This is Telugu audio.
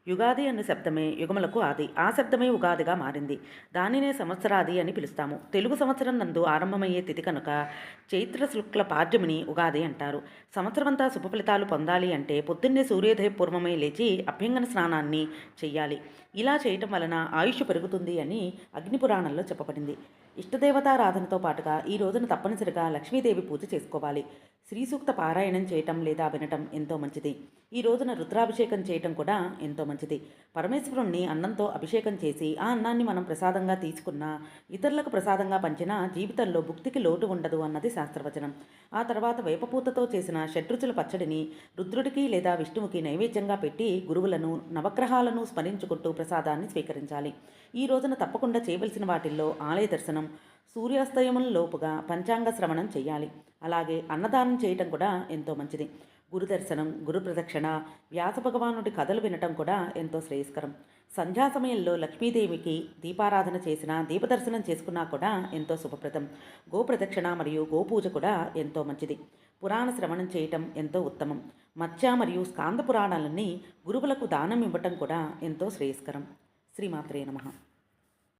యుగాది అన్న శబ్దమే యుగములకు ఆది. ఆ శబ్దమే ఉగాదిగా మారింది. దానినే సంవత్సరాది అని పిలుస్తాము. తెలుగు సంవత్సరం నందు ఆరంభమయ్యే తిథి కనుక చైత్ర శుక్ల పాడ్యమిని ఉగాది అంటారు. సంవత్సరమంతా శుభ ఫలితాలు పొందాలి అంటే పొద్దున్నే సూర్యోదయ పూర్వమే లేచి అభ్యంగన స్నానాన్ని చెయ్యాలి. ఇలా చేయటం వలన ఆయుష్ పెరుగుతుంది అని అగ్నిపురాణంలో చెప్పబడింది. ఇష్టదేవతారాధనతో పాటుగా ఈ రోజున తప్పనిసరిగా లక్ష్మీదేవి పూజ చేసుకోవాలి. శ్రీ సూక్త పారాయణం చేయటం లేదా వినటం ఎంతో మంచిది. ఈ రోజున రుద్రాభిషేకం చేయటం కూడా ఎంతో మంచిది. పరమేశ్వరుణ్ణి అన్నంతో అభిషేకం చేసి ఆ అన్నాన్ని మనం ప్రసాదంగా తీసుకున్నా, ఇతరులకు ప్రసాదంగా పంచినా జీవితంలో భుక్తికి లోటు ఉండదు అన్నది శాస్త్రవచనం. ఆ తర్వాత వేపపూతతో చేసిన షడ్రుచుల పచ్చడిని రుద్రుడికి లేదా విష్ణువుకి నైవేద్యంగా పెట్టి గురువులను నవగ్రహాలను స్మరించుకుంటూ ప్రసాదాన్ని స్వీకరించాలి. ఈ రోజున తప్పకుండా చేయవలసిన వాటిల్లో ఆలయ దర్శనం, సూర్యాస్తయములోపుగా పంచాంగ శ్రవణం చేయాలి. అలాగే అన్నదానం చేయటం కూడా ఎంతో మంచిది. గురు దర్శనం, గురు ప్రదక్షిణ, వ్యాస భగవానుడి కథలు వినటం కూడా ఎంతో శ్రేయస్కరం. సంధ్యా సమయంలో లక్ష్మీదేవికి దీపారాధన చేసినా, దీపదర్శనం చేసుకున్నా కూడా ఎంతో శుభప్రదం. గోప్రదక్షిణ మరియు గోపూజ కూడా ఎంతో మంచిది. పురాణ శ్రవణం చేయటం ఎంతో ఉత్తమం. మత్స్య మరియు స్కాంద పురాణాలన్నీ గురువులకు దానం ఇవ్వటం కూడా ఎంతో శ్రేయస్కరం. శ్రీమాత్రే నమః.